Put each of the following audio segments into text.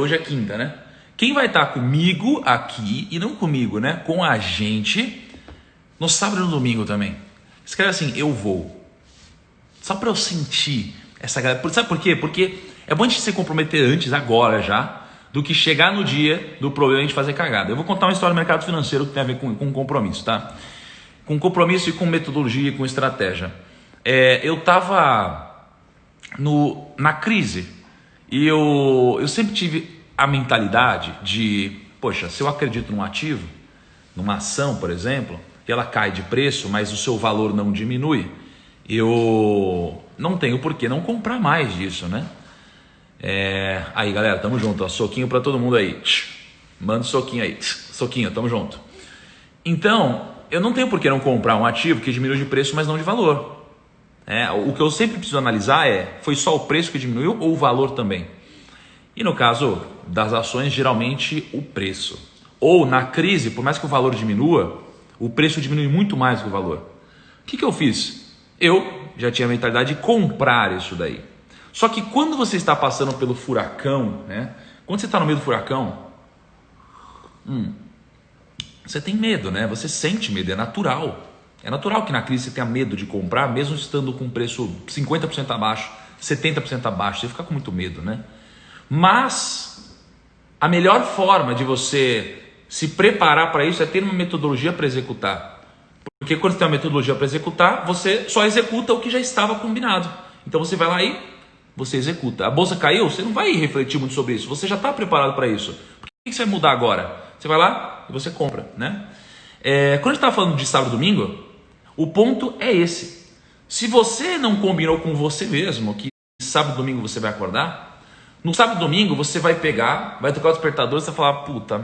hoje é quinta, né? Quem vai estar comigo aqui, e não comigo, né? Com a gente, no sábado e no domingo também. Escreve assim, eu vou. Só para eu sentir essa galera. Sabe por quê? Porque é bom a gente se comprometer antes, agora já, do que chegar no dia do problema e a gente fazer cagada. Eu vou contar uma história do mercado financeiro que tem a ver com compromisso, tá? Com compromisso e com metodologia e com estratégia. Eu estava na crise e eu sempre tive a mentalidade de, poxa, se eu acredito num ativo, numa ação, por exemplo, que ela cai de preço, mas o seu valor não diminui, eu não tenho por que não comprar mais disso, né? Aí, galera, tamo junto, ó, soquinho para todo mundo aí. Manda um soquinho aí. Soquinho, tamo junto. Então, eu não tenho por que não comprar um ativo que diminui de preço, mas não de valor. O que eu sempre preciso analisar foi só o preço que diminuiu ou o valor também? E no caso das ações, geralmente o preço. Ou na crise, por mais que o valor diminua, o preço diminui muito mais do que o valor. O que eu fiz? Eu já tinha a mentalidade de comprar isso daí. Só que quando você está passando pelo furacão, né? Quando você está no meio do furacão, você tem medo, né? Você sente medo, é natural. É natural que na crise você tenha medo de comprar, mesmo estando com preço 50% abaixo, 70% abaixo, você fica com muito medo, né? Mas a melhor forma de você se preparar para isso é ter uma metodologia para executar. Porque quando você tem uma metodologia para executar, você só executa o que já estava combinado. Então você vai lá e você executa. A bolsa caiu, você não vai refletir muito sobre isso, você já está preparado para isso. Por que você vai mudar agora? Você vai lá e você compra, né? Quando a gente está falando de sábado e domingo, o ponto é esse. Se você não combinou com você mesmo que sábado e domingo você vai acordar, no sábado e domingo você vai pegar, vai tocar o despertador e você vai falar, puta,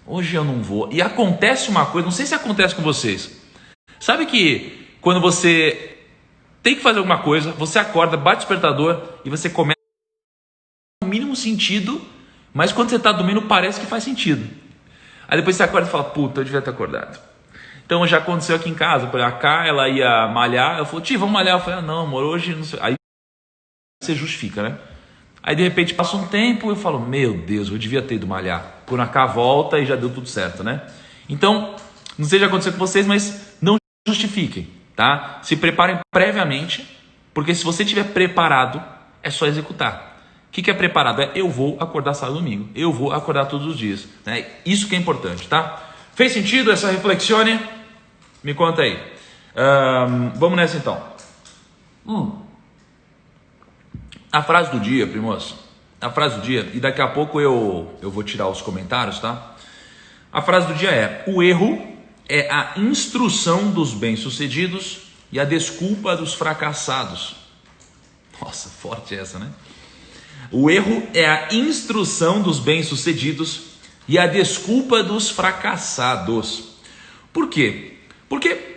hoje eu não vou. E acontece uma coisa, não sei se acontece com vocês. Sabe que quando você tem que fazer alguma coisa, você acorda, bate o despertador e você começa no mínimo sentido, mas quando você está dormindo parece que faz sentido. Aí depois você acorda e fala, puta, eu devia ter acordado. Então já aconteceu aqui em casa, a Cá, ela ia malhar, ela falou, tio, vamos malhar. Eu falei, não amor, hoje não sei. Aí você justifica, né? Aí de repente passa um tempo e eu falo, meu Deus, eu devia ter ido malhar. Quando a Cá volta e já deu tudo certo, né? Então, não sei se já aconteceu com vocês, mas não justifiquem, tá? Se preparem previamente, porque se você estiver preparado, é só executar. O que é preparado? Eu vou acordar sábado e domingo, eu vou acordar todos os dias, né? Isso que é importante, tá? Fez sentido essa reflexione? Me conta aí. Vamos nessa então. A frase do dia, primos. A frase do dia, e daqui a pouco eu vou tirar os comentários, tá? A frase do dia é: o erro é a instrução dos bem-sucedidos e a desculpa dos fracassados. Nossa, forte essa, né? O erro é a instrução dos bem-sucedidos e a desculpa dos fracassados. Por quê? Porque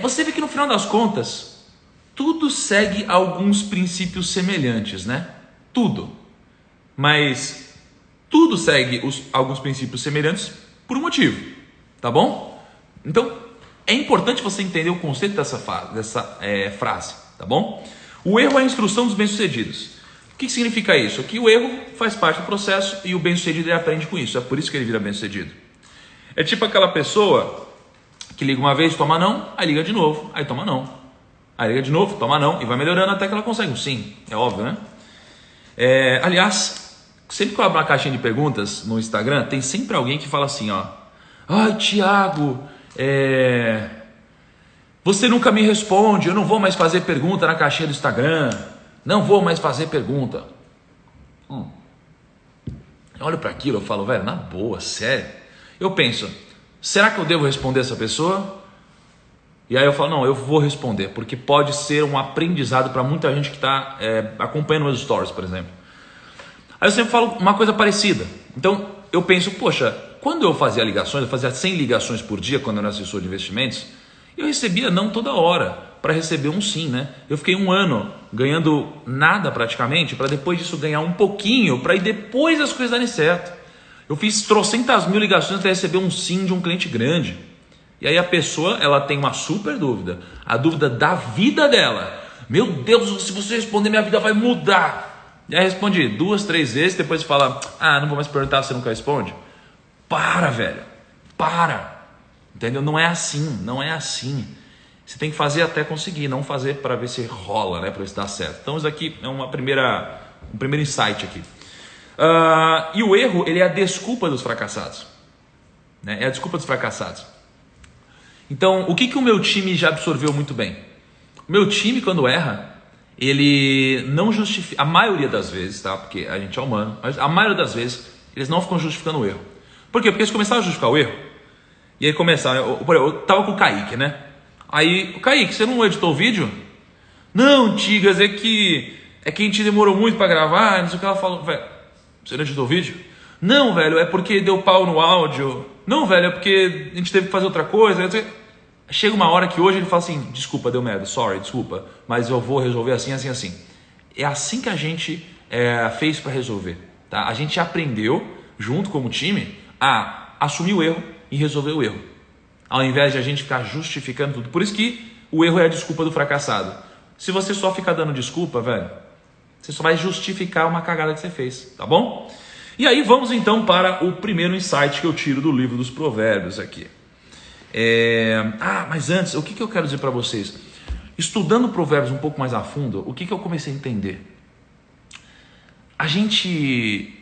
você vê que no final das contas, tudo segue alguns princípios semelhantes, né? Tudo. Mas tudo segue alguns princípios semelhantes por um motivo, tá bom? Então, é importante você entender o conceito dessa frase, tá bom? O erro é a instrução dos bem-sucedidos. O que significa isso? Que o erro faz parte do processo e o bem-sucedido ele aprende com isso. É por isso que ele vira bem-sucedido. É tipo aquela pessoa que liga uma vez, toma não, aí liga de novo, aí toma não. Aí liga de novo, toma não, e vai melhorando até que ela consegue um sim. É óbvio, né? Aliás, sempre que eu abro uma caixinha de perguntas no Instagram, tem sempre alguém que fala assim, ó: ai, Thiago, você nunca me responde, eu não vou mais fazer pergunta na caixinha do Instagram. Não vou mais fazer pergunta. Eu olho para aquilo, eu falo, velho, na boa, sério. Eu penso, será que eu devo responder essa pessoa? E aí eu falo, não, eu vou responder, porque pode ser um aprendizado para muita gente que está acompanhando meus stories, por exemplo. Aí eu sempre falo uma coisa parecida. Então eu penso, poxa, quando eu fazia ligações, eu fazia 100 ligações por dia quando eu era assessor de investimentos, eu recebia não toda hora para receber um sim, né? Eu fiquei 1 ano ganhando nada praticamente, para depois disso ganhar um pouquinho, para ir depois as coisas darem certo. Eu fiz trocentas mil ligações até receber um sim de um cliente grande. E aí a pessoa, ela tem uma super dúvida, a dúvida da vida dela. Meu Deus, se você responder, minha vida vai mudar. E aí responde 2, 3 vezes, depois fala, não vou mais perguntar, você nunca responde. Para, velho, para. Entendeu? Não é assim, não é assim. Você tem que fazer até conseguir, não fazer para ver se rola, né? Para ver se dá certo. Então isso aqui é um primeiro insight aqui. E o erro, ele é a desculpa dos fracassados, né? É a desculpa dos fracassados. Então, o que o meu time já absorveu muito bem? O meu time, quando erra, ele não justifica, a maioria das vezes, tá? Porque a gente é humano, mas a maioria das vezes, eles não ficam justificando o erro. Por quê? Porque eles começaram a justificar o erro, e aí começaram, eu tava com o Kaique, né? Aí, Kaique, você não editou o vídeo? Não, Tigas, é que a gente demorou muito para gravar, não sei o que ela falou. Velho, você não editou o vídeo? Não, velho, é porque deu pau no áudio. Não, velho, é porque a gente teve que fazer outra coisa. Chega uma hora que hoje ele fala assim, desculpa, deu merda, sorry, desculpa, mas eu vou resolver assim, assim, assim. É assim que a gente fez para resolver, tá? A gente aprendeu, junto como time, a assumir o erro e resolver o erro, ao invés de a gente ficar justificando tudo. Por isso que o erro é a desculpa do fracassado. Se você só ficar dando desculpa, velho, você só vai justificar uma cagada que você fez, tá bom? E aí vamos então para o primeiro insight que eu tiro do livro dos Provérbios aqui. Mas antes, o que eu quero dizer para vocês? Estudando Provérbios um pouco mais a fundo, o que eu comecei a entender? A gente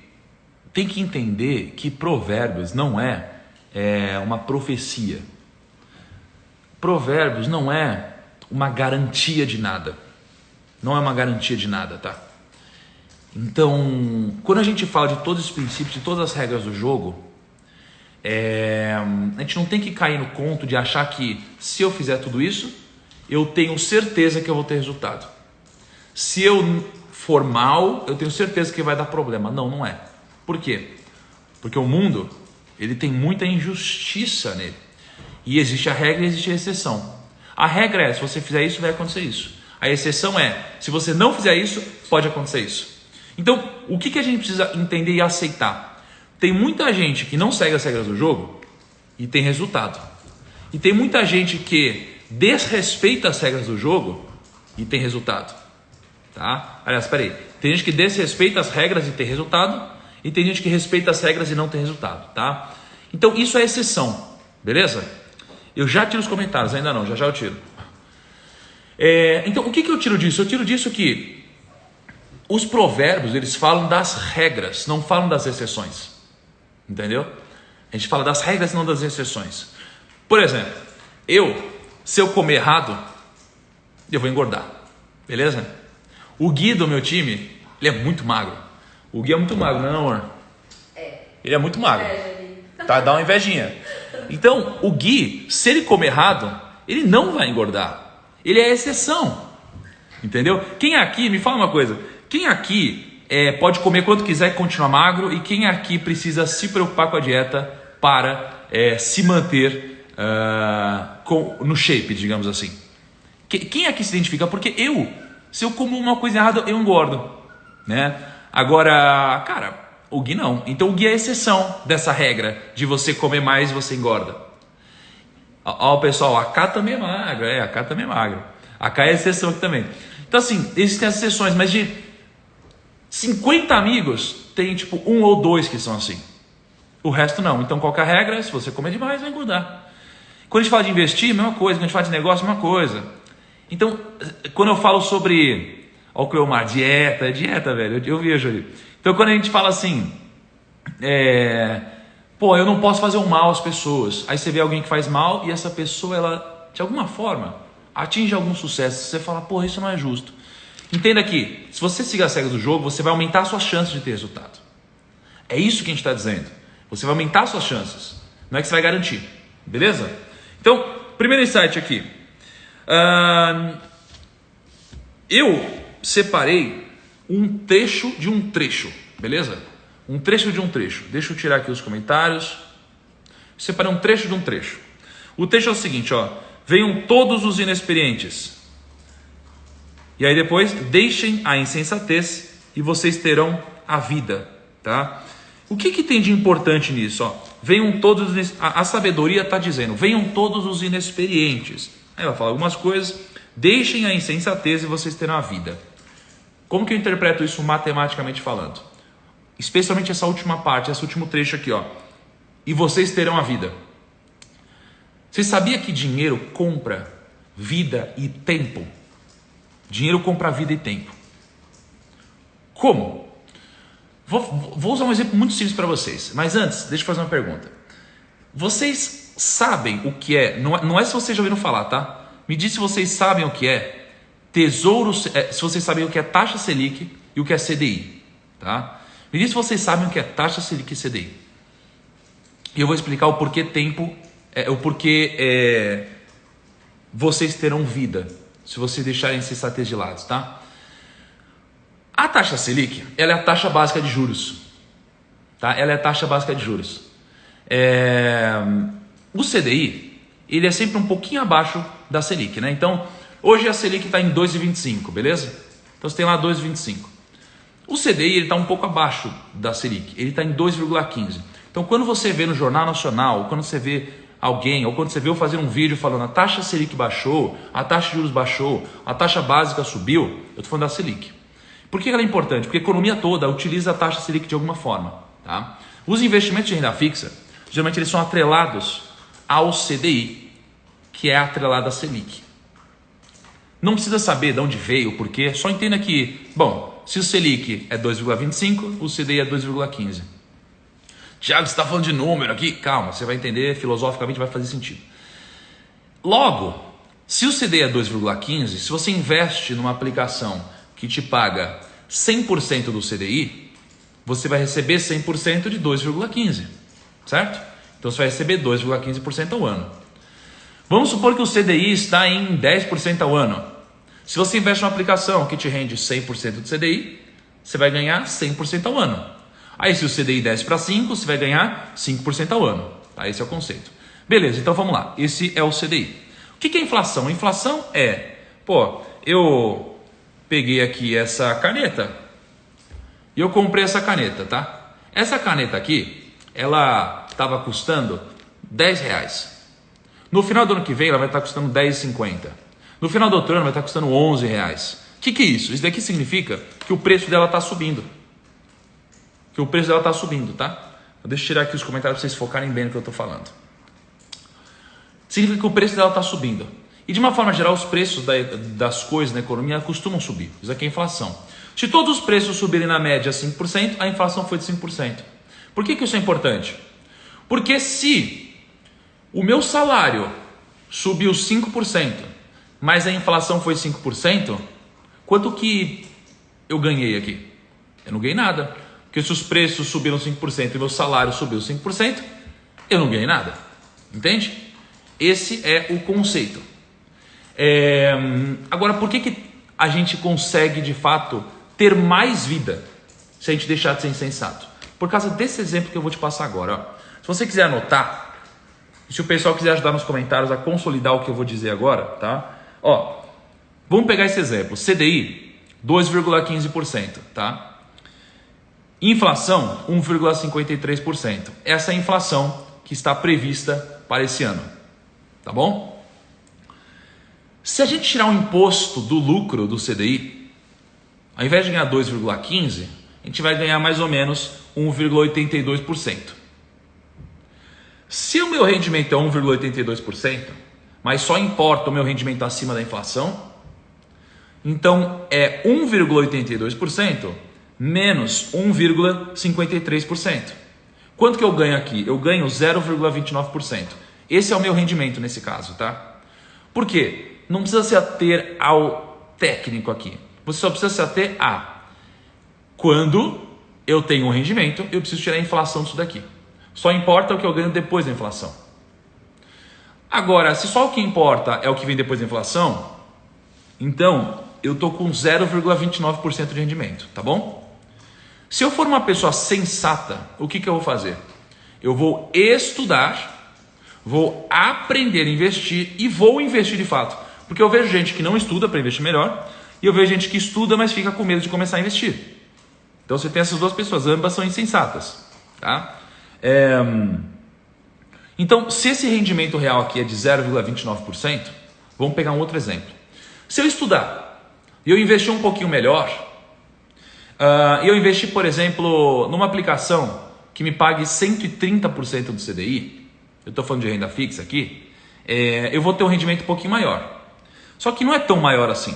tem que entender que Provérbios não é uma profecia. Provérbios não é uma garantia de nada. Não é uma garantia de nada, tá? Então, quando a gente fala de todos os princípios, de todas as regras do jogo, a gente não tem que cair no conto de achar que se eu fizer tudo isso, eu tenho certeza que eu vou ter resultado. Se eu for mal, eu tenho certeza que vai dar problema. Não, não é. Por quê? Porque o mundo, ele tem muita injustiça nele. E existe a regra e existe a exceção. A regra é, se você fizer isso, vai acontecer isso. A exceção é, se você não fizer isso, pode acontecer isso. Então, o que a gente precisa entender e aceitar? Tem muita gente que não segue as regras do jogo e tem resultado. E tem muita gente que desrespeita as regras do jogo e tem resultado. Tá? Aliás, peraí. Tem gente que desrespeita as regras e tem resultado. E tem gente que respeita as regras e não tem resultado. Tá? Então, isso é exceção. Beleza? Eu já tiro os comentários, ainda não, já eu tiro. Então, o que eu tiro disso? Eu tiro disso que os provérbios, eles falam das regras, não falam das exceções. Entendeu? A gente fala das regras, não das exceções. Por exemplo, se eu comer errado, eu vou engordar. Beleza? O Gui do meu time, ele é muito magro. O Gui é muito magro, não é, amor? Ele é muito magro. Tá, dá uma invejinha. Então, o Gui, se ele comer errado, ele não vai engordar. Ele é exceção. Entendeu? Quem aqui, me fala uma coisa, quem aqui pode comer quanto quiser e continuar magro, e quem aqui precisa se preocupar com a dieta para se manter no shape, digamos assim? Quem aqui se identifica? Porque se eu como uma coisa errada, eu engordo, né? Agora, cara, o Gui não. Então o Gui é a exceção dessa regra de você comer mais e você engorda. Ó, pessoal, a K também é magra, a K também é magra. A K é a exceção aqui também. Então assim, existem as exceções, mas de 50 amigos, tem tipo 1 ou 2 que são assim. O resto não. Então qual que é a regra? Se você comer demais, vai engordar. Quando a gente fala de investir, a mesma coisa. Quando a gente fala de negócio, a mesma coisa. Então, quando eu falo sobre... Olha o Cleomar, dieta, velho, eu vejo ali. Então quando a gente fala assim, eu não posso fazer um mal às pessoas. Aí você vê alguém que faz mal e essa pessoa, ela, de alguma forma, atinge algum sucesso. Você fala, isso não é justo. Entenda que, se você seguir as regras do jogo, você vai aumentar suas chances de ter resultado. É isso que a gente está dizendo. Você vai aumentar suas chances. Não é que você vai garantir. Beleza? Então, primeiro insight aqui. Eu separei um trecho de um trecho. Beleza? Um trecho de um trecho. Deixa eu tirar aqui os comentários. Separei um trecho de um trecho. O trecho é o seguinte, ó. Venham todos os inexperientes. E aí depois, deixem a insensatez e vocês terão a vida, tá? O que tem de importante nisso? Ó? Venham todos, a sabedoria está dizendo, venham todos os inexperientes. Aí ela fala algumas coisas, deixem a insensatez e vocês terão a vida. Como que eu interpreto isso matematicamente falando? Especialmente essa última parte, esse último trecho aqui, ó. E vocês terão a vida. Você sabia que dinheiro compra vida e tempo? Dinheiro compra vida e tempo. Como? Vou usar um exemplo muito simples para vocês. Mas antes, deixa eu fazer uma pergunta. Vocês sabem o que é? Não é se vocês já ouviram falar, tá? Me diz se vocês sabem o que é Tesouro, se vocês sabem o que é taxa Selic e o que é CDI, tá? Me diz se vocês sabem o que é taxa Selic e CDI. E eu vou explicar o porquê vocês terão vida, se vocês deixarem esses estratégias de lado, tá? A taxa Selic, ela é a taxa básica de juros, tá? Ela é a taxa básica de juros. O CDI, ele é sempre um pouquinho abaixo da Selic, né? Então, hoje a Selic está em 2,25, beleza? Então você tem lá 2,25. O CDI ele está um pouco abaixo da Selic, ele está em 2,15. Então quando você vê no Jornal Nacional, ou quando você vê alguém, ou quando você vê eu fazer um vídeo falando a taxa Selic baixou, a taxa de juros baixou, a taxa básica subiu, eu estou falando da Selic. Por que ela é importante? Porque a economia toda utiliza a taxa Selic de alguma forma, tá? Os investimentos de renda fixa, geralmente eles são atrelados ao CDI, que é atrelado à Selic. Não precisa saber de onde veio, o porquê, só entenda que, bom, se o Selic é 2,25, o CDI é 2,15. Tiago, você está falando de número aqui? Calma, você vai entender, filosoficamente vai fazer sentido. Logo, se o CDI é 2,15, se você investe numa aplicação que te paga 100% do CDI, você vai receber 100% de 2,15, certo? Então você vai receber 2,15% ao ano. Vamos supor que o CDI está em 10% ao ano. Se você investe numa aplicação que te rende 100% do CDI, você vai ganhar 100% ao ano. Aí se o CDI desce para 5, você vai ganhar 5% ao ano. Tá? Esse é o conceito. Beleza, então vamos lá. Esse é o CDI. O que é inflação? A inflação é, eu peguei aqui essa caneta e eu comprei essa caneta, tá? Essa caneta aqui, ela estava custando R$10. No final do ano que vem, ela vai estar custando R$10,50. No final do outro ano, vai estar custando R$11. O que é isso? Isso daqui significa que o preço dela está subindo. Que o preço dela está subindo, tá? Deixa eu tirar aqui os comentários para vocês focarem bem no que eu estou falando. Significa que o preço dela está subindo. E de uma forma geral, os preços das coisas na economia costumam subir. Isso aqui é inflação. Se todos os preços subirem na média 5%, a inflação foi de 5%. Por que isso é importante? Porque se o meu salário subiu 5%, mas a inflação foi 5%, quanto que eu ganhei aqui? Eu não ganhei nada. Porque se os preços subiram 5% e meu salário subiu 5%, eu não ganhei nada. Entende? Esse é o conceito. Agora, por que a gente consegue, de fato, ter mais vida se a gente deixar de ser insensato? Por causa desse exemplo que eu vou te passar agora. Ó. Se você quiser anotar, se o pessoal quiser ajudar nos comentários a consolidar o que eu vou dizer agora, tá? Ó, vamos pegar esse exemplo. CDI, 2,15%, tá? Inflação, 1,53%. Essa é a inflação que está prevista para esse ano. Tá bom? Se a gente tirar o imposto do lucro do CDI, ao invés de ganhar 2,15%, a gente vai ganhar mais ou menos 1,82%. Se o meu rendimento é 1,82%, mas só importa o meu rendimento acima da inflação, então é 1,82% menos 1,53%. Quanto que eu ganho aqui? Eu ganho 0,29%. Esse é o meu rendimento nesse caso, tá? Por quê? Não precisa se ater ao técnico aqui. Você só precisa se ater a quando eu tenho um rendimento, eu preciso tirar a inflação disso daqui. Só importa o que eu ganho depois da inflação. Agora, se só o que importa é o que vem depois da inflação, então eu estou com 0,29% de rendimento, tá bom? Se eu for uma pessoa sensata, o que eu vou fazer? Eu vou estudar, vou aprender a investir e vou investir de fato. Porque eu vejo gente que não estuda para investir melhor e eu vejo gente que estuda, mas fica com medo de começar a investir. Então você tem essas duas pessoas, ambas são insensatas. Tá? Então, se esse rendimento real aqui é de 0,29%, vamos pegar um outro exemplo. Se eu estudar e eu investir um pouquinho melhor, eu investi, por exemplo, numa aplicação que me pague 130% do CDI, eu estou falando de renda fixa aqui, eu vou ter um rendimento um pouquinho maior. Só que não é tão maior assim.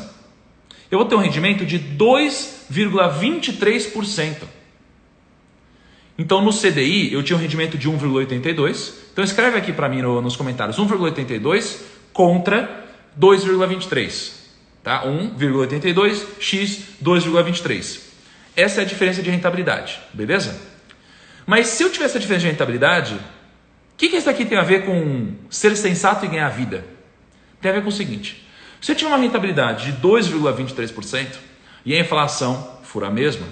Eu vou ter um rendimento de 2,23%. Então no CDI eu tinha um rendimento de 1,82%. Então escreve aqui para mim nos comentários 1,82 contra 2,23. Tá? 1,82 x 2,23. Essa é a diferença de rentabilidade, beleza? Mas se eu tivesse essa diferença de rentabilidade, o que isso aqui tem a ver com ser sensato e ganhar vida? Tem a ver com o seguinte: se eu tiver uma rentabilidade de 2,23% e a inflação for a mesma,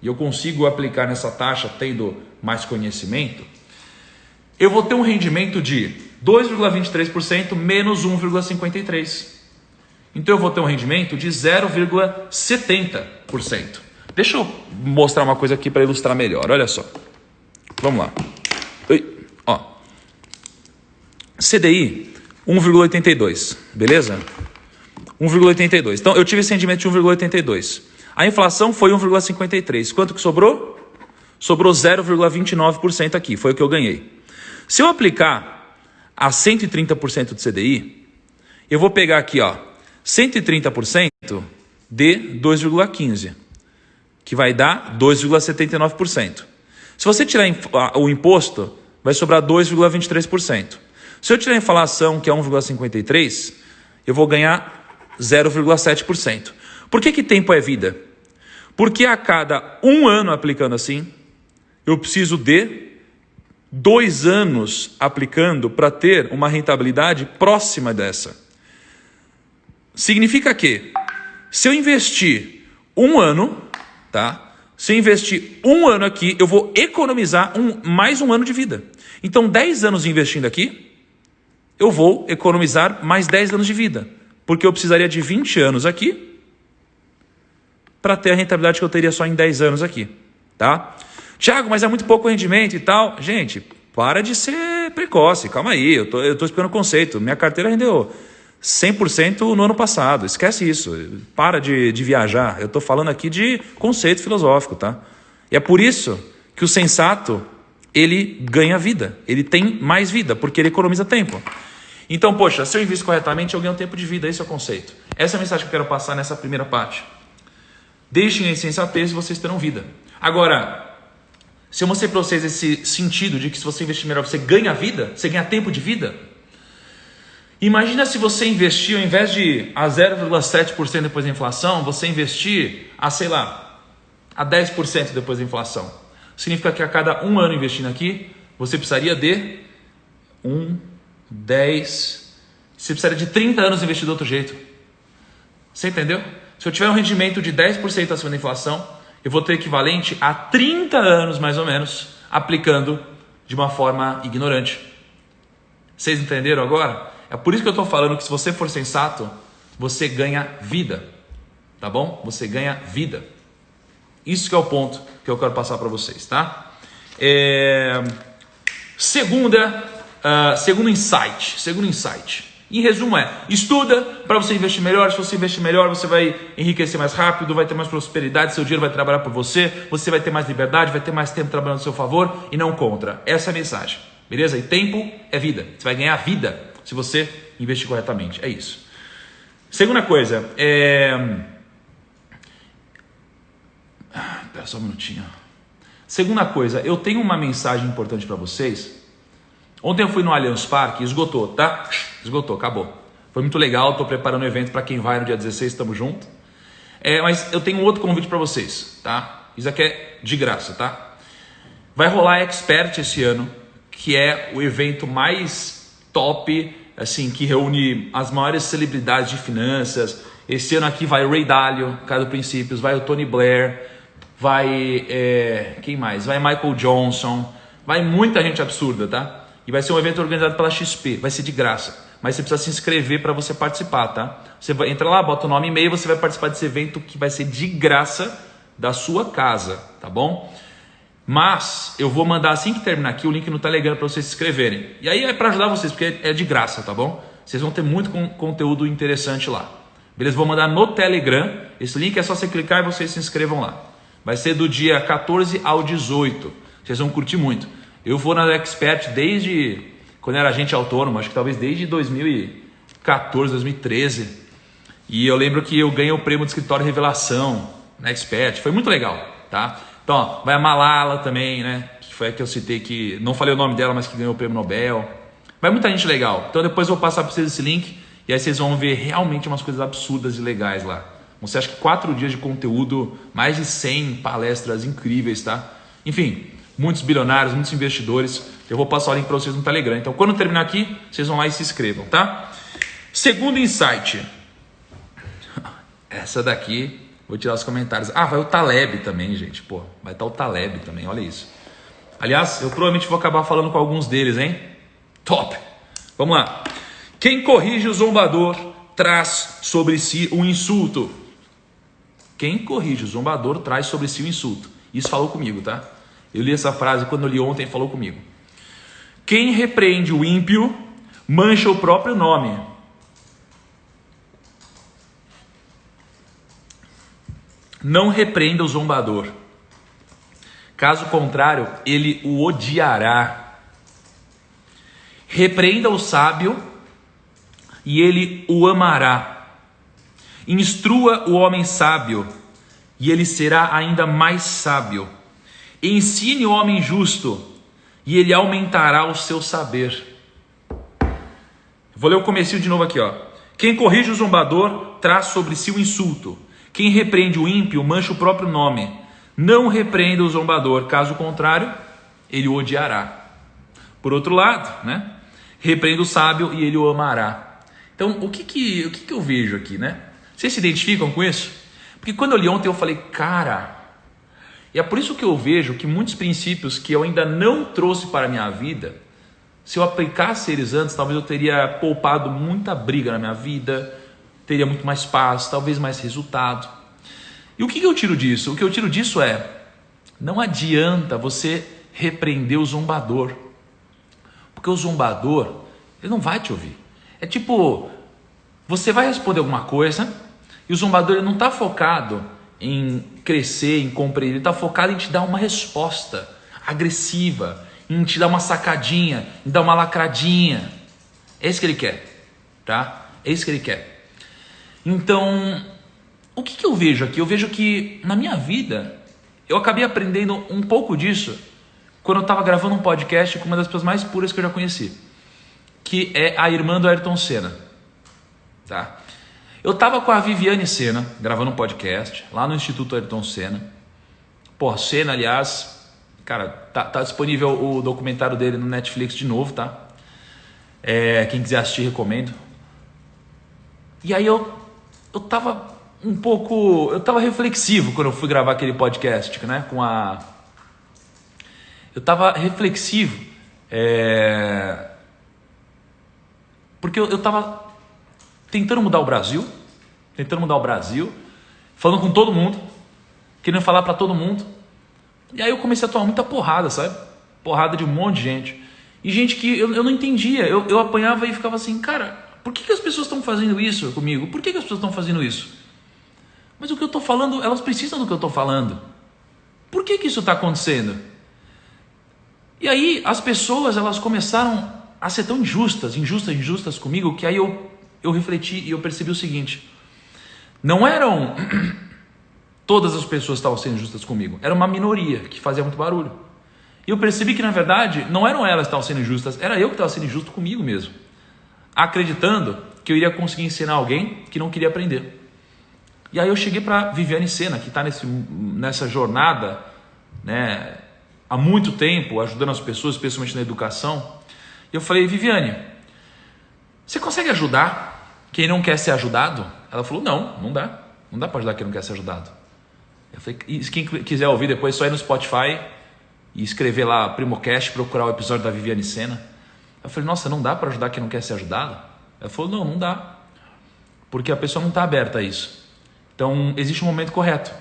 e eu consigo aplicar nessa taxa tendo mais conhecimento, eu vou ter um rendimento de 2,23% menos 1,53%. Então eu vou ter um rendimento de 0,70%. Deixa eu mostrar uma coisa aqui para ilustrar melhor. Olha só. Vamos lá. Ó. CDI 1,82, beleza? 1,82. Então eu tive esse rendimento de 1,82. A inflação foi 1,53. Quanto que sobrou? Sobrou 0,29% aqui, foi o que eu ganhei. Se eu aplicar a 130% do CDI, eu vou pegar aqui, ó, 130% de 2,15, que vai dar 2,79%. Se você tirar o imposto, vai sobrar 2,23%. Se eu tirar a inflação, que é 1,53%, eu vou ganhar 0,7%. Por que tempo é vida? Porque a cada 1 ano aplicando assim, eu preciso de 2 anos aplicando para ter uma rentabilidade próxima dessa. Significa que, se eu investir 1 ano, tá? Se eu investir 1 ano aqui, eu vou economizar mais 1 ano de vida. Então, 10 anos investindo aqui, eu vou economizar mais 10 anos de vida. Porque eu precisaria de 20 anos aqui para ter a rentabilidade que eu teria só em 10 anos aqui. Tá? Tiago, mas é muito pouco rendimento e tal. Gente, para de ser precoce. Calma aí, eu tô explicando o conceito. Minha carteira rendeu 100% no ano passado. Esquece isso. Para de viajar. Eu estou falando aqui de conceito filosófico, tá? E é por isso que o sensato, ele ganha vida. Ele tem mais vida, porque ele economiza tempo. Então, poxa, se eu invisto corretamente, eu ganho tempo de vida. Esse é o conceito. Essa é a mensagem que eu quero passar nessa primeira parte. Deixem a insensatez e vocês terão vida. Agora, se eu mostrei para vocês esse sentido de que se você investir melhor, você ganha vida, você ganha tempo de vida. Imagina se você investir, ao invés de a 0,7% depois da inflação, você investir a, sei lá, a 10% depois da inflação. Significa que a cada 1 ano investindo aqui, você precisaria de 10, você precisaria de 30 anos investindo de outro jeito. Você entendeu? Se eu tiver um rendimento de 10% acima da inflação, eu vou ter equivalente a 30 anos, mais ou menos, aplicando de uma forma ignorante. Vocês entenderam agora? É por isso que eu estou falando que se você for sensato, você ganha vida. Tá bom? Você ganha vida. Isso que é o ponto que eu quero passar para vocês, tá? Segundo insight. Em resumo estuda para você investir melhor. Se você investir melhor, você vai enriquecer mais rápido, vai ter mais prosperidade, seu dinheiro vai trabalhar por você, você vai ter mais liberdade, vai ter mais tempo trabalhando a seu favor e não contra. Essa é a mensagem, beleza? E tempo é vida. Você vai ganhar vida se você investir corretamente. É isso. Segunda coisa, Espera só um minutinho. Segunda coisa, eu tenho uma mensagem importante para vocês. Ontem eu fui no Allianz Parque, esgotou, tá? Esgotou, acabou. Foi muito legal, estou preparando um evento para quem vai no dia 16, estamos juntos. Mas eu tenho um outro convite para vocês, tá? Isso aqui é de graça, tá? Vai rolar a Expert esse ano, que é o evento mais top, assim, que reúne as maiores celebridades de finanças. Esse ano aqui vai o Ray Dalio, cara do Princípios, vai o Tony Blair, vai... quem mais? Vai Michael Johnson, vai muita gente absurda, tá? E vai ser um evento organizado pela XP, vai ser de graça. Mas você precisa se inscrever para você participar, tá? Você vai entrar lá, bota o nome e e-mail, você vai participar desse evento que vai ser de graça da sua casa, tá bom? Mas eu vou mandar assim que terminar aqui o link no Telegram para vocês se inscreverem. E aí é para ajudar vocês, porque é de graça, tá bom? Vocês vão ter muito conteúdo interessante lá. Beleza? Vou mandar no Telegram. Esse link é só você clicar e vocês se inscrevam lá. Vai ser do dia 14 ao 18. Vocês vão curtir muito. Eu vou na Expert desde quando era agente autônomo, acho que talvez desde 2014, 2013. E eu lembro que eu ganhei o prêmio de escritório Revelação na Expert. Foi muito legal, tá? Então, ó, vai a Malala também, né? Que foi a que eu citei, que não falei o nome dela, mas que ganhou o prêmio Nobel. Vai muita gente legal. Então depois eu vou passar para vocês esse link e aí vocês vão ver realmente umas coisas absurdas e legais lá. Você acha que 4 dias de conteúdo, mais de 100 palestras incríveis, tá? Enfim, muitos bilionários, muitos investidores. Eu vou passar o link para vocês no Telegram. Então quando terminar aqui, vocês vão lá e se inscrevam, tá? Segundo insight. Essa daqui, vou tirar os comentários. Ah, vai o Taleb também, gente. Pô, vai estar o Taleb também, olha isso. Aliás, eu provavelmente vou acabar falando com alguns deles, hein? Top! Vamos lá. Quem corrige o zombador traz sobre si um insulto. Quem corrige o zombador traz sobre si um insulto. Isso falou comigo, tá? Eu li essa frase quando eu li ontem, falou comigo. Quem repreende o ímpio mancha o próprio nome. Não repreenda o zombador. Caso contrário, ele o odiará. Repreenda o sábio e ele o amará. Instrua o homem sábio e ele será ainda mais sábio. Ensine o homem justo e ele aumentará o seu saber. Vou ler o comecinho de novo aqui, ó. Quem corrige o zombador traz sobre si o insulto. Quem repreende o ímpio mancha o próprio nome. Não repreenda o zombador, caso contrário, ele o odiará. Por outro lado, né? Repreenda o sábio e ele o amará. Então, o que eu vejo aqui, né? Vocês se identificam com isso? Porque quando eu li ontem eu falei, cara, e é por isso que eu vejo que muitos princípios que eu ainda não trouxe para a minha vida, se eu aplicasse eles antes, talvez eu teria poupado muita briga na minha vida, teria muito mais paz, talvez mais resultado. E o que eu tiro disso? O que eu tiro disso é, não adianta você repreender o zombador, porque o zombador, ele não vai te ouvir. É tipo, você vai responder alguma coisa e o zombador ele não está focado em crescer, em compreender, ele está focado em te dar uma resposta agressiva, em te dar uma sacadinha, em dar uma lacradinha. É isso que ele quer, tá? É isso que ele quer. Então, o que eu vejo aqui? Eu vejo que na minha vida, eu acabei aprendendo um pouco disso quando eu estava gravando um podcast com uma das pessoas mais puras que eu já conheci, que é a irmã do Ayrton Senna. Tá? Eu estava com a Viviane Senna, gravando um podcast, lá no Instituto Ayrton Senna. Pô, Senna, aliás, cara, tá disponível o documentário dele no Netflix de novo, tá? Quem quiser assistir, recomendo. E aí eu tava eu tava reflexivo quando eu fui gravar aquele podcast, né? Eu tava reflexivo, porque eu tava tentando mudar o Brasil, falando com todo mundo, querendo falar para todo mundo. E aí eu comecei a tomar muita porrada, sabe? Porrada de um monte de gente. E gente que eu não entendia. Eu apanhava e ficava assim, cara, por que as pessoas estão fazendo isso comigo? Por que as pessoas estão fazendo isso? Mas o que eu estou falando, elas precisam do que eu estou falando. Por que isso está acontecendo? E aí as pessoas, elas começaram a ser tão injustas comigo, que aí eu refleti e eu percebi o seguinte: não eram todas as pessoas que estavam sendo injustas comigo, era uma minoria que fazia muito barulho. E eu percebi que na verdade não eram elas que estavam sendo injustas, era eu que estava sendo injusto comigo mesmo, acreditando que eu iria conseguir ensinar alguém que não queria aprender. E aí eu cheguei para Viviane Senna, que está nessa jornada, né, há muito tempo, ajudando as pessoas, especialmente na educação. E eu falei, Viviane, você consegue ajudar quem não quer ser ajudado? Ela falou, não dá. Não dá para ajudar quem não quer ser ajudado. Eu falei, e quem quiser ouvir depois, só ir no Spotify e escrever lá Primocast, procurar o episódio da Viviane Senna. Eu falei, nossa, não dá para ajudar quem não quer ser ajudado? Ela falou, não dá. Porque a pessoa não está aberta a isso. Então, existe um momento correto.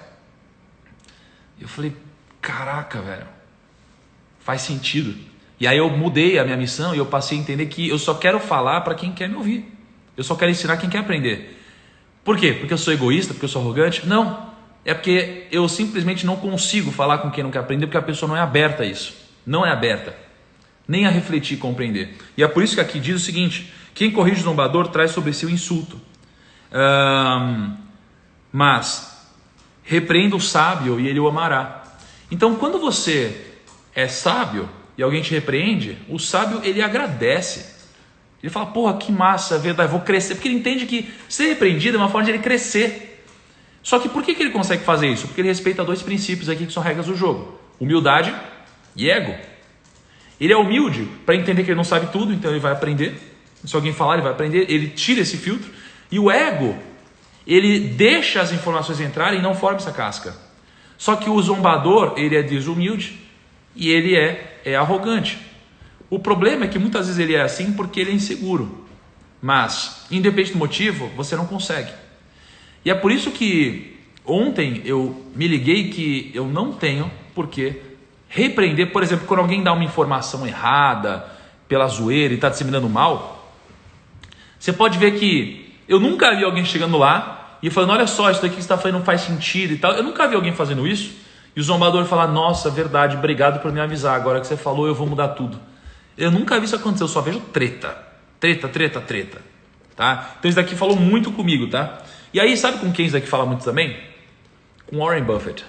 Eu falei, caraca, velho, faz sentido. E aí eu mudei a minha missão e eu passei a entender que eu só quero falar para quem quer me ouvir. Eu só quero ensinar quem quer aprender. Por quê? Porque eu sou egoísta? Porque eu sou arrogante? Não. é porque eu simplesmente não consigo falar com quem não quer aprender, porque a pessoa não é aberta a isso. Não é aberta. Nem a refletir e compreender. E é por isso que aqui diz o seguinte: quem corrige o zombador traz sobre si o insulto. Mas repreenda o sábio e ele o amará. Então, quando você é sábio e alguém te repreende, o sábio ele agradece. Ele fala, porra, que massa, é verdade, vou crescer. Porque ele entende que ser repreendido é uma forma de ele crescer. Só que por que ele consegue fazer isso? Porque ele respeita dois princípios aqui que são regras do jogo: humildade e ego. Ele é humilde para entender que ele não sabe tudo, então ele vai aprender. Se alguém falar, ele vai aprender. Ele tira esse filtro. E o ego, ele deixa as informações entrarem e não forma essa casca. Só que o zombador, ele é desumilde e ele é arrogante. O problema é que muitas vezes ele é assim porque ele é inseguro. Mas, independente do motivo, você não consegue. E é por isso que ontem eu me liguei que eu não tenho por que repreender. Por exemplo, quando alguém dá uma informação errada, pela zoeira e está disseminando mal, você pode ver que eu nunca vi alguém chegando lá e falando, olha só, isso daqui que você está fazendo não faz sentido e tal. Eu nunca vi alguém fazendo isso e o zombador falar, nossa, verdade, obrigado por me avisar, agora que você falou eu vou mudar tudo. Eu nunca vi isso acontecer, eu só vejo treta, tá? Então isso daqui falou muito comigo, tá? E aí, sabe com quem isso daqui fala muito também? Com Warren Buffett.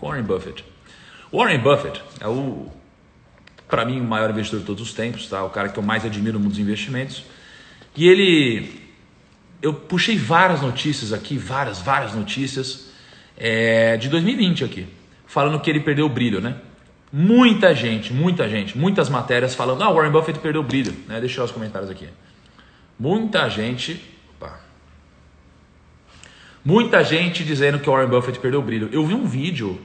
Warren Buffett é para mim, o maior investidor de todos os tempos, tá? O cara que eu mais admiro no mundo dos investimentos. E eu puxei várias notícias aqui, várias notícias de 2020 aqui, falando que ele perdeu o brilho, né? Muita gente, muitas matérias falando, Warren Buffett perdeu o brilho, né? Deixa eu os comentários aqui. Muita gente dizendo que o Warren Buffett perdeu o brilho. Eu vi um vídeo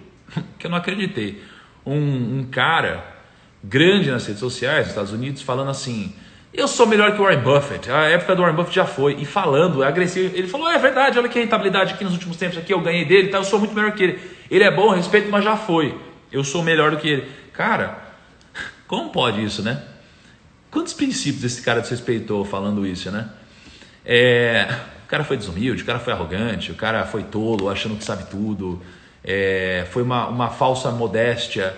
que eu não acreditei. Um cara grande nas redes sociais dos Estados Unidos falando assim, eu sou melhor que o Warren Buffett, a época do Warren Buffett já foi, e falando, agressivo, ele falou, é verdade, olha que a rentabilidade aqui nos últimos tempos aqui, eu ganhei dele, tá? Eu sou muito melhor que ele é bom, respeito, mas já foi, eu sou melhor do que ele. Cara, como pode isso, né? Quantos princípios esse cara desrespeitou falando isso, né? O cara foi desumilde, o cara foi arrogante, o cara foi tolo, achando que sabe tudo, foi uma falsa modéstia,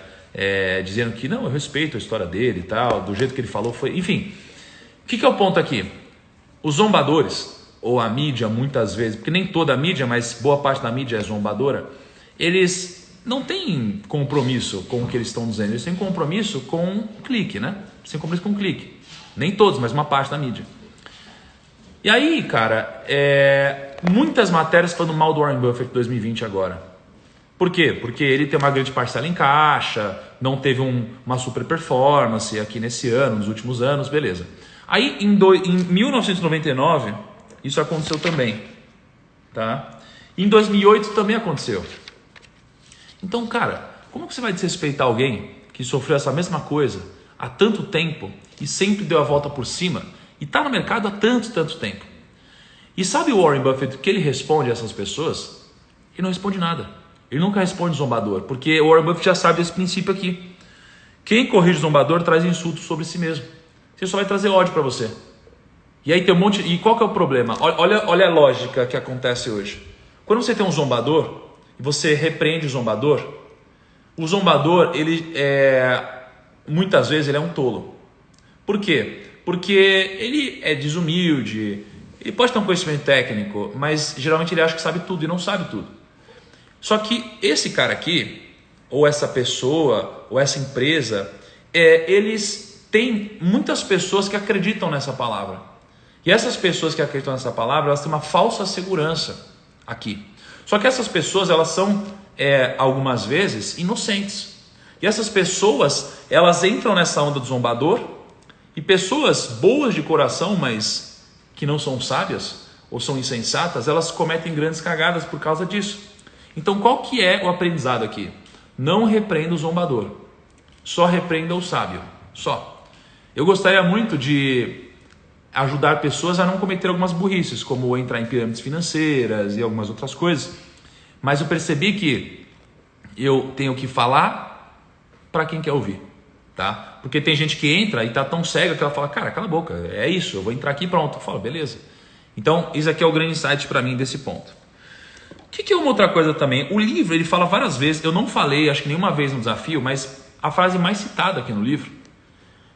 dizendo que não, eu respeito a história dele e tal, do jeito que ele falou foi, enfim. O que é o ponto aqui? Os zombadores, ou a mídia muitas vezes, porque nem toda a mídia, mas boa parte da mídia é zombadora, eles não têm compromisso com o que eles estão dizendo, eles têm compromisso com um clique, né? Eles têm compromisso com um clique. Nem todos, mas uma parte da mídia. E aí, cara, muitas matérias falando mal do Warren Buffett 2020 agora. Por quê? Porque ele tem uma grande parcela em caixa, não teve uma super performance aqui nesse ano, nos últimos anos, beleza. Aí, em 1999, isso aconteceu também, tá? Em 2008 também aconteceu. Então, cara, como que você vai desrespeitar alguém que sofreu essa mesma coisa há tanto tempo e sempre deu a volta por cima e está no mercado há tanto tempo? E sabe o Warren Buffett, o que ele responde a essas pessoas? Ele não responde nada. Ele nunca responde zombador, porque o Warren Buffett já sabe desse princípio aqui. Quem corrige zombador traz insulto sobre si mesmo. Você só vai trazer ódio para você. E aí tem um monte... E qual que é o problema? Olha a lógica que acontece hoje. Quando você tem um zombador e você repreende o zombador, ele muitas vezes ele é um tolo. Por quê? Porque ele é desumilde, ele pode ter um conhecimento técnico, mas geralmente ele acha que sabe tudo e não sabe tudo. Só que esse cara aqui, ou essa pessoa, ou essa empresa, eles têm muitas pessoas que acreditam nessa palavra. E essas pessoas que acreditam nessa palavra, elas têm uma falsa segurança aqui. Só que essas pessoas, elas são, algumas vezes, inocentes. E essas pessoas, elas entram nessa onda do zombador, e pessoas boas de coração, mas que não são sábias, ou são insensatas, elas cometem grandes cagadas por causa disso. Então, qual que é o aprendizado aqui? Não repreenda o zombador, só repreenda o sábio, só. Eu gostaria muito de ajudar pessoas a não cometer algumas burrices, como entrar em pirâmides financeiras e algumas outras coisas, mas eu percebi que eu tenho que falar para quem quer ouvir, tá? Porque tem gente que entra e tá tão cega que ela fala, cara, cala a boca, é isso, eu vou entrar aqui e pronto. Eu falo, beleza. Então, isso aqui é o grande insight para mim desse ponto. O que é uma outra coisa também? O livro, ele fala várias vezes, eu não falei, acho que nenhuma vez no desafio, mas a frase mais citada aqui no livro,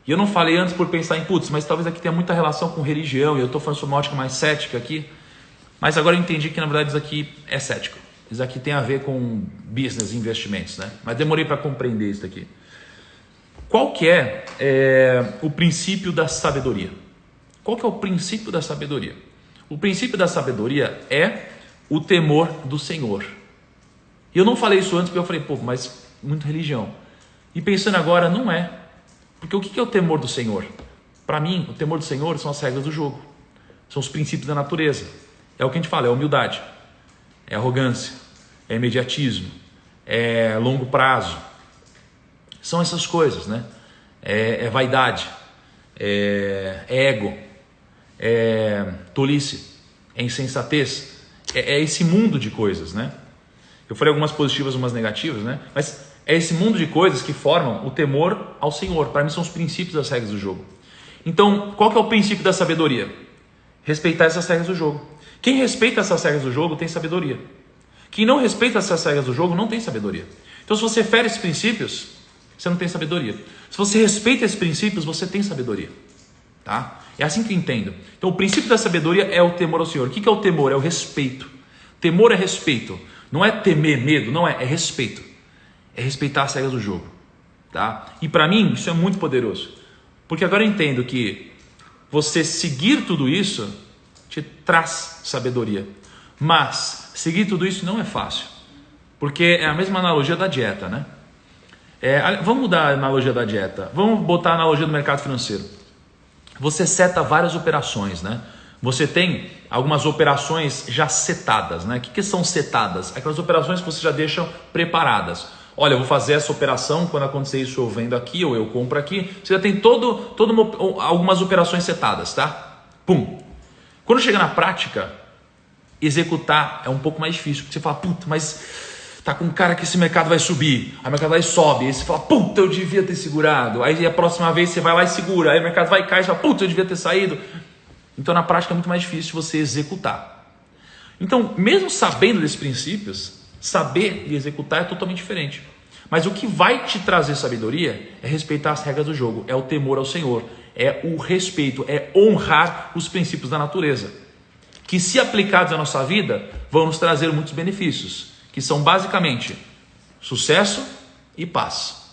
e eu não falei antes por pensar em, putz, mas talvez aqui tenha muita relação com religião, e eu estou falando sobre uma ótica mais cética aqui, mas agora eu entendi que na verdade isso aqui é cético. Isso aqui tem a ver com business, investimentos, né? Mas demorei para compreender isso aqui. Qual que é o princípio da sabedoria? Qual que é o princípio da sabedoria? O princípio da sabedoria é o temor do Senhor. E eu não falei isso antes porque eu falei, pô, mas muito religião. E pensando agora, não é. Porque o que é o temor do Senhor? Para mim, o temor do Senhor são as regras do jogo. São os princípios da natureza. É o que a gente fala, é humildade, é arrogância, é imediatismo, é longo prazo. São essas coisas, né? É vaidade, é ego, é tolice, é insensatez. É esse mundo de coisas, né? Eu falei algumas positivas, umas negativas, né? Mas é esse mundo de coisas que formam o temor ao Senhor. Para mim são os princípios das regras do jogo. Então, qual que é o princípio da sabedoria? Respeitar essas regras do jogo. Quem respeita essas regras do jogo tem sabedoria. Quem não respeita essas regras do jogo não tem sabedoria. Então, se você fere esses princípios, você não tem sabedoria. Se você respeita esses princípios, você tem sabedoria. Tá? É assim que eu entendo. Então, o princípio da sabedoria é o temor ao Senhor. O que é o temor? É o respeito. Temor é respeito. Não é temer, medo, não é respeito. É respeitar as regras do jogo. Tá? E para mim, isso é muito poderoso. Porque agora eu entendo que você seguir tudo isso te traz sabedoria. Mas seguir tudo isso não é fácil. Porque é a mesma analogia da dieta, né? Vamos mudar a analogia da dieta. Vamos botar a analogia do mercado financeiro. Você seta várias operações, né? Você tem algumas operações já setadas, né? O que são setadas? Aquelas operações que você já deixa preparadas. Olha, eu vou fazer essa operação, quando acontecer isso eu vendo aqui ou eu compro aqui. Você já tem algumas operações setadas, tá? Pum. Quando chega na prática, executar é um pouco mais difícil. Porque você fala, puta, mas tá com cara que esse mercado vai subir. Aí o mercado vai e sobe. Aí você fala, puta, eu devia ter segurado. Aí a próxima vez você vai lá e segura. Aí o mercado vai e cai e você fala, puta, eu devia ter saído. Então na prática é muito mais difícil você executar. Então, mesmo sabendo desses princípios, saber e executar é totalmente diferente. Mas o que vai te trazer sabedoria é respeitar as regras do jogo, é o temor ao Senhor, é o respeito, é honrar os princípios da natureza, que se aplicados à nossa vida, vão nos trazer muitos benefícios, que são basicamente sucesso e paz.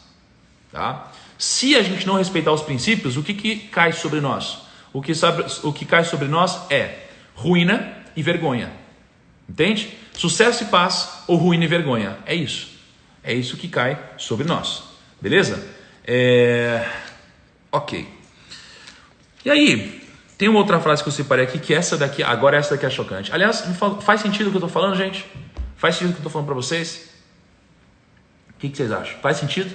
Tá? Se a gente não respeitar os princípios, o que cai sobre nós? O que cai sobre nós é ruína e vergonha. Entende? Sucesso e paz ou ruína e vergonha. É isso. É isso que cai sobre nós. Beleza? Ok. E aí, tem uma outra frase que eu separei aqui, que essa daqui é chocante. Aliás, faz sentido o que eu estou falando, gente? Faz sentido o que eu estou falando para vocês? O que vocês acham? Faz sentido?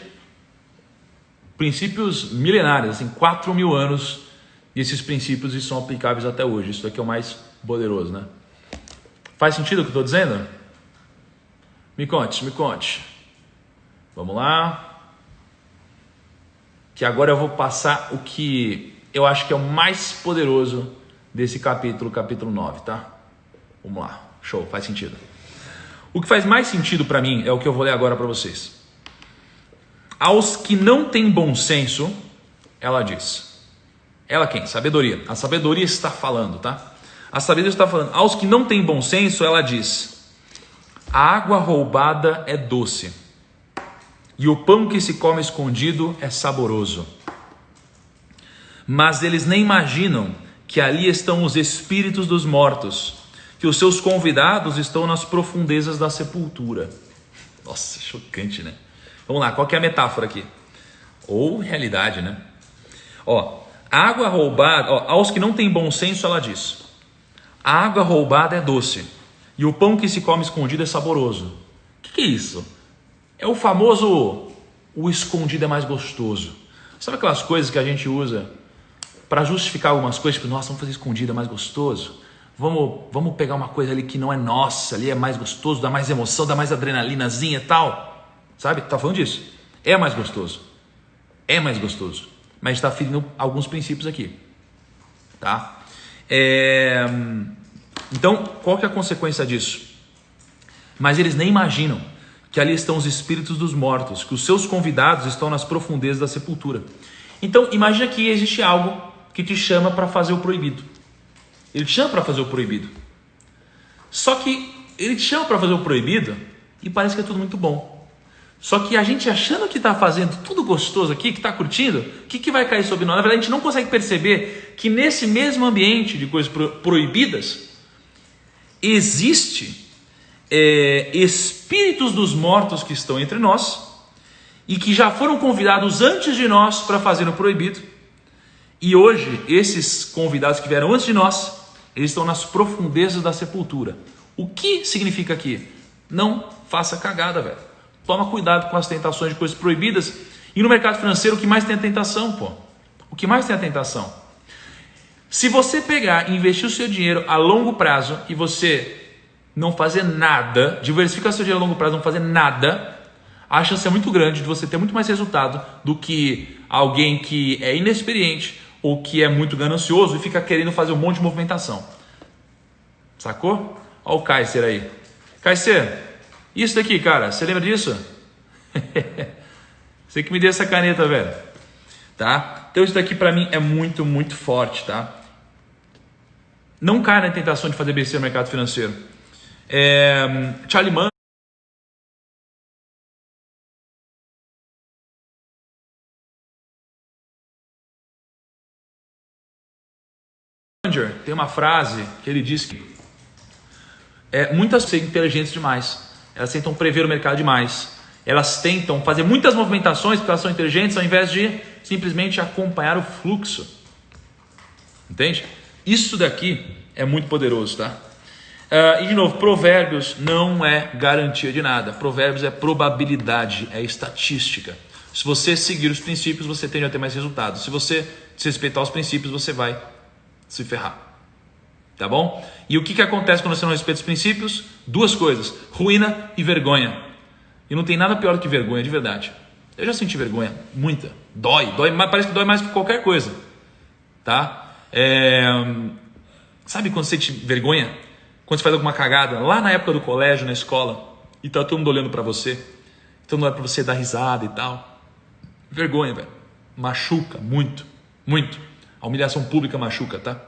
Princípios milenares, assim, 4.000 anos, e esses princípios são aplicáveis até hoje. Isso daqui é o mais poderoso, né? Faz sentido o que eu estou dizendo? Me conte. Vamos lá. Que agora eu vou passar o que eu acho que é o mais poderoso desse capítulo 9, tá? Vamos lá. Show, faz sentido. O que faz mais sentido para mim é o que eu vou ler agora para vocês. Aos que não têm bom senso, ela diz. Ela quem? Sabedoria. A sabedoria está falando, tá? A sabedoria está falando. Aos que não têm bom senso, ela diz: a água roubada é doce, e o pão que se come escondido é saboroso. Mas eles nem imaginam que ali estão os espíritos dos mortos, que os seus convidados estão nas profundezas da sepultura. Nossa, chocante, né? Vamos lá, qual que é a metáfora aqui? Ou realidade, né? A água roubada, aos que não têm bom senso, ela diz: a água roubada é doce, e o pão que se come escondido é saboroso. O que é isso? É o famoso, o escondido é mais gostoso. Sabe aquelas coisas que a gente usa para justificar algumas coisas? Tipo, nossa, vamos fazer escondido, é mais gostoso. Vamos pegar uma coisa ali que não é nossa, ali é mais gostoso, dá mais emoção, dá mais adrenalinazinha e tal. Sabe? Tá falando disso. É mais gostoso. É mais gostoso. Mas a gente está ferindo alguns princípios aqui. Tá? Então, qual que é a consequência disso? Mas eles nem imaginam que ali estão os espíritos dos mortos, que os seus convidados estão nas profundezas da sepultura. Então, imagina que existe algo que te chama para fazer o proibido. Ele te chama para fazer o proibido. Só que ele te chama para fazer o proibido e parece que é tudo muito bom. Só que a gente achando que está fazendo tudo gostoso aqui, que está curtindo, o que vai cair sobre nós? Na verdade, a gente não consegue perceber que nesse mesmo ambiente de coisas proibidas, existe espíritos dos mortos que estão entre nós e que já foram convidados antes de nós para fazer o proibido. E hoje, esses convidados que vieram antes de nós, eles estão nas profundezas da sepultura. O que significa aqui? Não faça cagada, velho. Toma cuidado com as tentações de coisas proibidas. E no mercado financeiro, o que mais tem a tentação, pô? O que mais tem a tentação? Se você pegar e investir o seu dinheiro a longo prazo e você não fazer nada, diversificar seu dinheiro a longo prazo, não fazer nada, a chance é muito grande de você ter muito mais resultado do que alguém que é inexperiente ou que é muito ganancioso e fica querendo fazer um monte de movimentação. Sacou? Olha o Kaiser aí. Kaiser, isso daqui, cara, você lembra disso? Você que me deu essa caneta, velho. Tá? Então isso daqui pra mim é muito, muito forte, tá? Não caia na tentação de fazer besteira no mercado financeiro. Charlie Munger tem uma frase que ele diz que muitas são inteligentes demais, elas tentam prever o mercado demais, elas tentam fazer muitas movimentações porque elas são inteligentes ao invés de simplesmente acompanhar o fluxo. Entende? Isso daqui é muito poderoso, tá? E de novo, provérbios não é garantia de nada. Provérbios é probabilidade, é estatística. Se você seguir os princípios, você tende a ter mais resultados. Se você desrespeitar os princípios, você vai se ferrar. Tá bom? E o que acontece quando você não respeita os princípios? Duas coisas, ruína e vergonha. E não tem nada pior do que vergonha, de verdade. Eu já senti vergonha, muita. Dói, parece que dói mais que qualquer coisa. Tá? Sabe quando você sente vergonha? Quando você faz alguma cagada, lá na época do colégio, na escola, e tá todo mundo olhando pra você, todo mundo olhando pra você dar risada e tal. Vergonha, velho. Machuca muito, muito. A humilhação pública machuca, tá?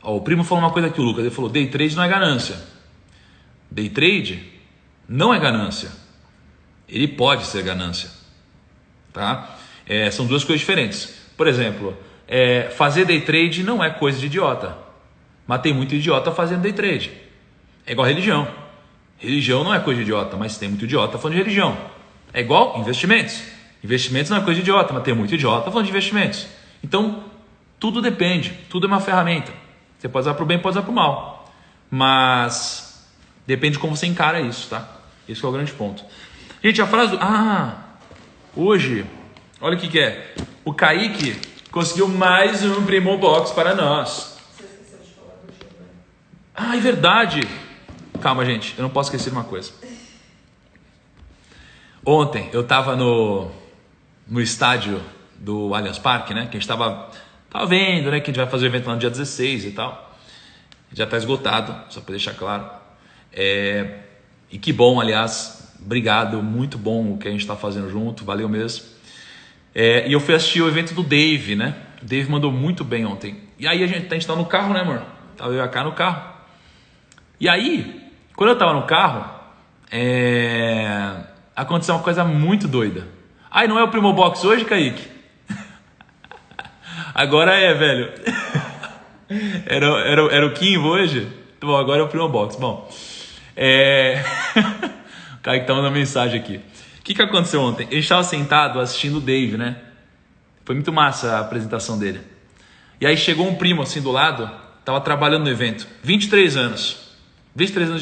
O primo falou uma coisa aqui, o Lucas, ele falou, day trade não é ganância. Day trade não é ganância. Ele pode ser ganância, tá? São duas coisas diferentes. Por exemplo, fazer day trade não é coisa de idiota. Mas tem muito idiota fazendo day trade. É igual religião. Religião não é coisa de idiota, mas tem muito idiota falando de religião. É igual investimentos. Investimentos não é coisa de idiota, mas tem muito idiota falando de investimentos. Então, tudo depende. Tudo é uma ferramenta. Você pode usar para o bem, pode usar para o mal. Mas depende de como você encara isso, tá? Esse é o grande ponto. Gente, a frase do... hoje, olha o que é. O Kaique conseguiu mais um Primo Box para nós. É verdade. Calma, gente, eu não posso esquecer uma coisa. Ontem eu estava no estádio do Allianz Parque, né? Que a gente estava vendo, né? Que a gente vai fazer o evento lá no dia 16 e tal. Já está esgotado, só para deixar claro. E que bom, aliás, obrigado, muito bom o que a gente está fazendo junto, valeu mesmo. E eu fui assistir o evento do Dave, né? O Dave mandou muito bem ontem. E aí a gente tá no carro, né, amor? Tava eu e a Cá no carro. E aí, quando eu tava no carro, aconteceu uma coisa muito doida. Não é o Primo Box hoje, Kaique? Agora velho. Era o Kimbo hoje? Bom, agora é o Primo Box. Bom, o Kaique tá mandando mensagem aqui. O que aconteceu ontem? Eu estava sentado assistindo o Dave, né? Foi muito massa a apresentação dele. E aí chegou um primo assim do lado, tava trabalhando no evento, 23 anos. 23 anos de